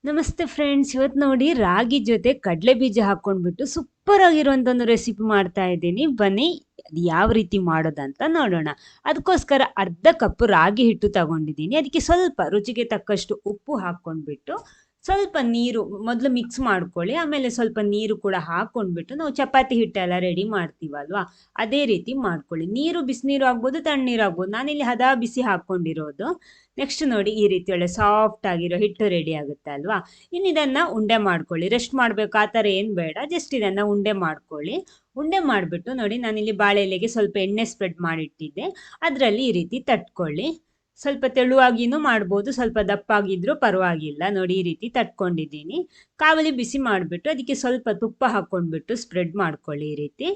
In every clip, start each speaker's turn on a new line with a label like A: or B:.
A: ನಮಸ್ತೆ ಫ್ರೆಂಡ್ಸ್, ಇವತ್ತು ನೋಡಿ ರಾಗಿ ಜೊತೆ ಕಡಲೆ ಬೀಜ ಹಾಕೊಂಡ್ಬಿಟ್ಟು ಸೂಪರ್ ಆಗಿರುವಂತ ಒಂದು ರೆಸಿಪಿ ಮಾಡ್ತಾ ಇದ್ದೀನಿ. ಬನ್ನಿ ಅದು ಯಾವ ರೀತಿ ಮಾಡೋದಂತ ನೋಡೋಣ. ಅದಕ್ಕೋಸ್ಕರ ಅರ್ಧ ಕಪ್ ರಾಗಿ ಹಿಟ್ಟು ತಗೊಂಡಿದ್ದೀನಿ. ಅದಕ್ಕೆ ಸ್ವಲ್ಪ ರುಚಿಗೆ ತಕ್ಕಷ್ಟು ಉಪ್ಪು ಹಾಕೊಂಡ್ಬಿಟ್ಟು ಸ್ವಲ್ಪ ನೀರು ಮೊದಲು ಮಿಕ್ಸ್ ಮಾಡ್ಕೊಳ್ಳಿ. ಆಮೇಲೆ ಸ್ವಲ್ಪ ನೀರು ಕೂಡ ಹಾಕೊಂಡ್ಬಿಟ್ಟು ನಾವು ಚಪಾತಿ ಹಿಟ್ಟೆಲ್ಲ ರೆಡಿ ಮಾಡ್ತೀವಲ್ವಾ, ಅದೇ ರೀತಿ ಮಾಡ್ಕೊಳ್ಳಿ. ನೀರು ಬಿಸಿನೀರು ಆಗ್ಬೋದು, ತಣ್ಣೀರು ಆಗ್ಬೋದು. ನಾನಿಲ್ಲಿ ಹದ ಬಿಸಿ ಹಾಕೊಂಡಿರೋದು. ನೆಕ್ಸ್ಟ್ ನೋಡಿ, ಈ ರೀತಿ ಒಳ್ಳೆ ಸಾಫ್ಟ್ ಆಗಿರೋ ಹಿಟ್ಟು ರೆಡಿ ಆಗುತ್ತೆ ಅಲ್ವಾ. ಇನ್ನು ಇದನ್ನ ಉಂಡೆ ಮಾಡ್ಕೊಳ್ಳಿ. ರೆಸ್ಟ್ ಮಾಡ್ಬೇಕು ಆ ಥರ ಏನು ಬೇಡ, ಜಸ್ಟ್ ಇದನ್ನ ಉಂಡೆ ಮಾಡ್ಕೊಳ್ಳಿ. ಉಂಡೆ ಮಾಡಿಬಿಟ್ಟು ನೋಡಿ, ನಾನಿಲ್ಲಿ ಬಾಳೆ ಎಲೆಗೆ ಸ್ವಲ್ಪ ಎಣ್ಣೆ ಸ್ಪ್ರೆಡ್ ಮಾಡಿಟ್ಟಿದ್ದೆ, ಅದರಲ್ಲಿ ಈ ರೀತಿ ತಟ್ಕೊಳ್ಳಿ. ಸ್ವಲ್ಪ ತೆಳುವಾಗಿನೂ ಮಾಡ್ಬೋದು, ಸ್ವಲ್ಪ ದಪ್ಪಾಗಿದ್ರೂ ಪರವಾಗಿಲ್ಲ. ನೋಡಿ, ಈ ರೀತಿ ತಟ್ಕೊಂಡಿದ್ದೀನಿ. ಕಾವಲಿ ಬಿಸಿ ಮಾಡಿಬಿಟ್ಟು ಅದಕ್ಕೆ ಸ್ವಲ್ಪ ತುಪ್ಪ ಹಾಕೊಂಡ್ಬಿಟ್ಟು ಸ್ಪ್ರೆಡ್ ಮಾಡ್ಕೊಳ್ಳಿ ಈ ರೀತಿ.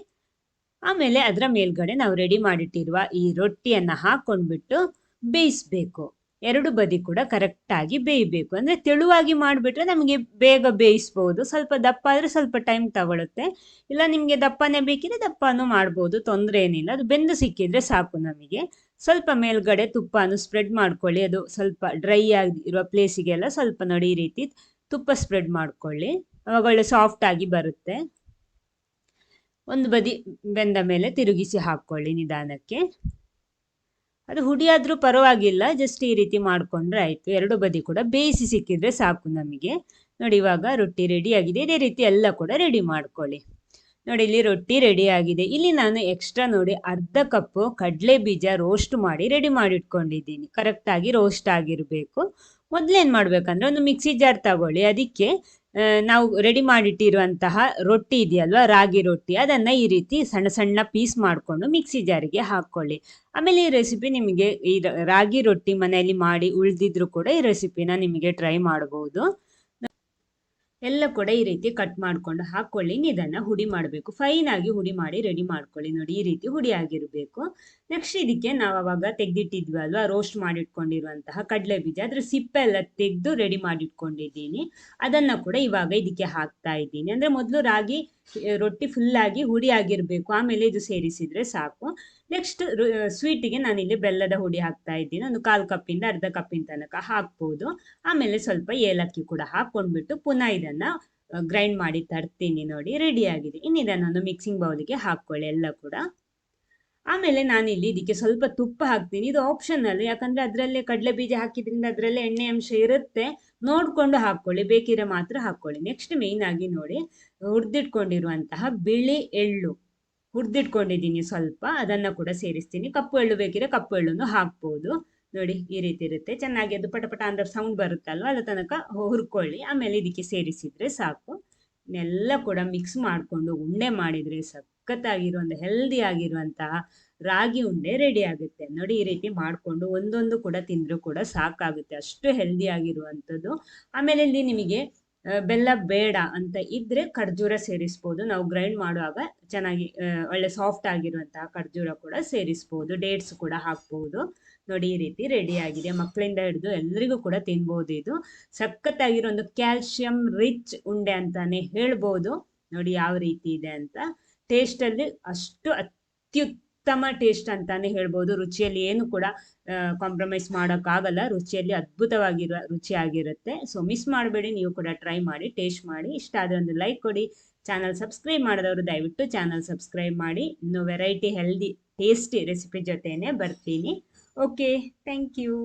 A: ಆಮೇಲೆ ಅದರ ಮೇಲ್ಗಡೆ ನಾವು ರೆಡಿ ಮಾಡಿಟ್ಟಿರುವ ಈ ರೊಟ್ಟಿಯನ್ನ ಹಾಕೊಂಡ್ಬಿಟ್ಟು ಬೇಯಿಸ್ಬೇಕು. ಎರಡು ಬದಿ ಕೂಡ ಕರೆಕ್ಟಾಗಿ ಬೇಯಬೇಕು. ಅಂದರೆ ತೆಳುವಾಗಿ ಮಾಡಿಬಿಟ್ರೆ ನಮಗೆ ಬೇಗ ಬೇಯಿಸ್ಬೋದು. ಸ್ವಲ್ಪ ದಪ್ಪ ಆದರೆ ಸ್ವಲ್ಪ ಟೈಮ್ ತಗೊಳುತ್ತೆ. ಇಲ್ಲ ನಿಮಗೆ ದಪ್ಪನೇ ಬೇಕಿದ್ರೆ ದಪ್ಪನೂ ಮಾಡ್ಬೋದು, ತೊಂದರೆ ಏನಿಲ್ಲ. ಅದು ಬೆಂದು ಸಿಕ್ಕಿದ್ರೆ ಸಾಕು ನಮಗೆ. ಸ್ವಲ್ಪ ಮೇಲ್ಗಡೆ ತುಪ್ಪನೂ ಸ್ಪ್ರೆಡ್ ಮಾಡ್ಕೊಳ್ಳಿ. ಅದು ಸ್ವಲ್ಪ ಡ್ರೈ ಆಗಿರುವ ಪ್ಲೇಸಿಗೆಲ್ಲ ಸ್ವಲ್ಪ ನೋಡಿ ಈ ರೀತಿ ತುಪ್ಪ ಸ್ಪ್ರೆಡ್ ಮಾಡ್ಕೊಳ್ಳಿ. ಅವಾಗ ಒಳ್ಳೆ ಸಾಫ್ಟ್ ಆಗಿ ಬರುತ್ತೆ. ಒಂದು ಬದಿ ಬೆಂದ ಮೇಲೆ ತಿರುಗಿಸಿ ಹಾಕ್ಕೊಳ್ಳಿ ನಿಧಾನಕ್ಕೆ. ಅದು ಹುಡಿಯಾದ್ರೂ ಪರವಾಗಿಲ್ಲ, ಜಸ್ಟ್ ಈ ರೀತಿ ಮಾಡಿಕೊಂಡ್ರೆ ಆಯಿತು. ಎರಡು ಬದಿ ಕೂಡ ಬೇಯಿಸಿ ಸಿಕ್ಕಿದ್ರೆ ಸಾಕು ನಮಗೆ. ನೋಡಿ, ಇವಾಗ ರೊಟ್ಟಿ ರೆಡಿ ಆಗಿದೆ. ಇದೇ ರೀತಿ ಎಲ್ಲ ಕೂಡ ರೆಡಿ ಮಾಡ್ಕೊಳ್ಳಿ. ನೋಡಿ, ಇಲ್ಲಿ ರೊಟ್ಟಿ ರೆಡಿ ಆಗಿದೆ. ಇಲ್ಲಿ ನಾನು ಎಕ್ಸ್ಟ್ರಾ ನೋಡಿ ಅರ್ಧ ಕಪ್ಪು ಕಡಲೆ ಬೀಜ ರೋಸ್ಟ್ ಮಾಡಿ ರೆಡಿ ಮಾಡಿಟ್ಕೊಂಡಿದ್ದೀನಿ. ಕರೆಕ್ಟಾಗಿ ರೋಸ್ಟ್ ಆಗಿರಬೇಕು. ಮೊದಲೇನು ಮಾಡಬೇಕಂದ್ರೆ ಒಂದು ಮಿಕ್ಸಿ ಜಾರ್ ತಗೊಳ್ಳಿ. ಅದಕ್ಕೆ ನಾವು ರೆಡಿ ಮಾಡಿಟ್ಟಿರುವಂತಹ ರೊಟ್ಟಿ ಇದೆಯಲ್ವಾ, ರಾಗಿ ರೊಟ್ಟಿ, ಅದನ್ನು ಈ ರೀತಿ ಸಣ್ಣ ಸಣ್ಣ ಪೀಸ್ ಮಾಡಿಕೊಂಡು ಮಿಕ್ಸಿ ಜಾರಿಗೆ ಹಾಕ್ಕೊಳ್ಳಿ. ಆಮೇಲೆ ಈ ರೆಸಿಪಿ ನಿಮಗೆ ಈ ರಾಗಿ ರೊಟ್ಟಿ ಮನೆಯಲ್ಲಿ ಮಾಡಿ ಉಳಿದಿದ್ರು ಕೂಡ ಈ ರೆಸಿಪಿನ ನಿಮಗೆ ಟ್ರೈ ಮಾಡ್ಬೋದು. ಎಲ್ಲ ಕೂಡ ಈ ರೀತಿ ಕಟ್ ಮಾಡ್ಕೊಂಡು ಹಾಕ್ಕೊಳ್ಳಿ. ಇದನ್ನು ಹುಡಿ ಮಾಡಬೇಕು. ಫೈನ್ ಆಗಿ ಹುಡಿ ಮಾಡಿ ರೆಡಿ ಮಾಡ್ಕೊಳ್ಳಿ. ನೋಡಿ, ಈ ರೀತಿ ಹುಡಿ ಆಗಿರಬೇಕು. ನೆಕ್ಸ್ಟ್ ಇದಕ್ಕೆ ನಾವು ಅವಾಗ ತೆಗೆದಿಟ್ಟಿದ್ವಿ ಅಲ್ವಾ, ರೋಸ್ಟ್ ಮಾಡಿಟ್ಕೊಂಡಿರುವಂತಹ ಕಡಲೆ ಬೀಜ, ಅದ್ರ ಸಿಪ್ಪೆ ಎಲ್ಲ ತೆಗೆದು ರೆಡಿ ಮಾಡಿಟ್ಕೊಂಡಿದ್ದೀನಿ. ಅದನ್ನು ಕೂಡ ಇವಾಗ ಇದಕ್ಕೆ ಹಾಕ್ತಾ ಇದ್ದೀನಿ. ಅಂದರೆ ಮೊದಲು ರಾಗಿ ರೊಟ್ಟಿ ಫುಲ್ಲಾಗಿ ಹುಡಿ ಆಗಿರಬೇಕು, ಆಮೇಲೆ ಇದು ಸೇರಿಸಿದ್ರೆ ಸಾಕು. ನೆಕ್ಸ್ಟ್ ಸ್ವೀಟಿಗೆ ನಾನಿಲ್ಲಿ ಬೆಲ್ಲದ ಹುಡಿ ಹಾಕ್ತಾ ಇದ್ದೀನಿ. ಒಂದು 1/4 ಕಪ್ಪಿಂದ ಅರ್ಧ ಕಪ್ಪಿನ ತನಕ ಹಾಕ್ಬೋದು. ಆಮೇಲೆ ಸ್ವಲ್ಪ ಏಲಕ್ಕಿ ಕೂಡ ಹಾಕ್ಕೊಂಡ್ಬಿಟ್ಟು ಪುನಃ ಇದನ್ನು ಗ್ರೈಂಡ್ ಮಾಡಿ ತರ್ತೀನಿ. ನೋಡಿ, ರೆಡಿ ಆಗಿದೆ. ಇನ್ನು ಇದನ್ನೊಂದು ಮಿಕ್ಸಿಂಗ್ ಬೌಲಿಗೆ ಹಾಕ್ಕೊಳ್ಳಿ ಎಲ್ಲ ಕೂಡ. ಆಮೇಲೆ ನಾನಿಲ್ಲಿ ಇದಕ್ಕೆ ಸ್ವಲ್ಪ ತುಪ್ಪ ಹಾಕ್ತೀನಿ. ಇದು ಆಪ್ಷನಲ್, ಯಾಕಂದರೆ ಅದರಲ್ಲೇ ಕಡಲೆ ಬೀಜ ಹಾಕಿದ್ರಿಂದ ಅದರಲ್ಲೇ ಎಣ್ಣೆ ಅಂಶ ಇರುತ್ತೆ. ನೋಡಿಕೊಂಡು ಹಾಕ್ಕೊಳ್ಳಿ, ಬೇಕಿದ್ರೆ ಮಾತ್ರ ಹಾಕ್ಕೊಳ್ಳಿ. ನೆಕ್ಸ್ಟ್ ಮೇಯ್ನ್ ಆಗಿ ನೋಡಿ, ಹುರಿದಿಟ್ಕೊಂಡಿರುವಂತಹ ಬಿಳಿ ಎಳ್ಳು ಹುರಿದಿಟ್ಕೊಂಡಿದ್ದೀನಿ ಸ್ವಲ್ಪ, ಅದನ್ನು ಕೂಡ ಸೇರಿಸ್ತೀನಿ. ಕಪ್ಪು ಎಳ್ಳು ಬೇಕಿದ್ರೆ ಕಪ್ಪು ಎಳ್ಳನ್ನು ಹಾಕ್ಬೋದು. ನೋಡಿ, ಈ ರೀತಿ ಇರುತ್ತೆ. ಚೆನ್ನಾಗಿ ಅದು ಪಟಪಟ ಅಂದ್ರೆ ಸೌಂಡ್ ಬರುತ್ತಲ್ವ, ಅದ್ರ ತನಕ ಹುರ್ಕೊಳ್ಳಿ. ಆಮೇಲೆ ಇದಕ್ಕೆ ಸೇರಿಸಿದ್ರೆ ಸಾಕು. ಇದನ್ನೆಲ್ಲ ಕೂಡ ಮಿಕ್ಸ್ ಮಾಡಿಕೊಂಡು ಉಂಡೆ ಮಾಡಿದರೆ ಸಖತ್ತಾಗಿರೋ ಒಂದು ಹೆಲ್ದಿ ಆಗಿರುವಂತಹ ರಾಗಿ ಉಂಡೆ ರೆಡಿ ಆಗುತ್ತೆ. ನೋಡಿ, ಈ ರೀತಿ ಮಾಡಿಕೊಂಡು ಒಂದೊಂದು ಕೂಡ ತಿಂದರೂ ಕೂಡ ಸಾಕಾಗುತ್ತೆ, ಅಷ್ಟು ಹೆಲ್ದಿ ಆಗಿರುವಂಥದ್ದು. ಆಮೇಲೆ ಇಲ್ಲಿ ನಿಮಗೆ ಬೆಲ್ಲ ಬೇಡ ಅಂತ ಇದ್ರೆ ಖರ್ಜೂರ ಸೇರಿಸ್ಬೋದು. ನಾವು ಗ್ರೈಂಡ್ ಮಾಡುವಾಗ ಚೆನ್ನಾಗಿ ಒಳ್ಳೆ ಸಾಫ್ಟ್ ಆಗಿರುವಂತಹ ಖರ್ಜೂರ ಕೂಡ ಸೇರಿಸ್ಬೋದು. ಡೇಟ್ಸ್ ಕೂಡ ಹಾಕ್ಬೋದು. ನೋಡಿ, ಈ ರೀತಿ ರೆಡಿ ಆಗಿದೆ. ಮಕ್ಕಳಿಂದ ಹಿಡಿದು ಎಲ್ರಿಗೂ ಕೂಡ ತಿನ್ಬೋದು. ಇದು ಸಖತ್ತಾಗಿರೋ ಒಂದು ಕ್ಯಾಲ್ಶಿಯಂ ರಿಚ್ ಉಂಡೆ ಅಂತಾನೆ ಹೇಳ್ಬೋದು. ನೋಡಿ ಯಾವ ರೀತಿ ಇದೆ ಅಂತ. ಟೇಸ್ಟಲ್ಲಿ ಅಷ್ಟು ಅತ್ಯುತ್ತಮ ಟೇಸ್ಟ್ ಅಂತಾನೆ ಹೇಳ್ಬೋದು. ರುಚಿಯಲ್ಲಿ ಏನು ಕೂಡ ಕಾಂಪ್ರಮೈಸ್ ಮಾಡೋಕ್ಕಾಗಲ್ಲ. ರುಚಿಯಲ್ಲಿ ಅದ್ಭುತವಾಗಿರುವ ರುಚಿಯಾಗಿರುತ್ತೆ. ಸೊ ಮಿಸ್ ಮಾಡಬೇಡಿ, ನೀವು ಕೂಡ ಟ್ರೈ ಮಾಡಿ, ಟೇಸ್ಟ್ ಮಾಡಿ. ಇಷ್ಟ ಆದರೆ ಒಂದು ಲೈಕ್ ಕೊಡಿ. ಚಾನಲ್ ಸಬ್ಸ್ಕ್ರೈಬ್ ಮಾಡಿದವರು ದಯವಿಟ್ಟು ಚಾನಲ್ ಸಬ್ಸ್ಕ್ರೈಬ್ ಮಾಡಿ. ಇನ್ನು ವೆರೈಟಿ ಹೆಲ್ದಿ ಟೇಸ್ಟಿ ರೆಸಿಪಿ ಜೊತೆನೇ ಬರ್ತೀನಿ. Okay, thank you.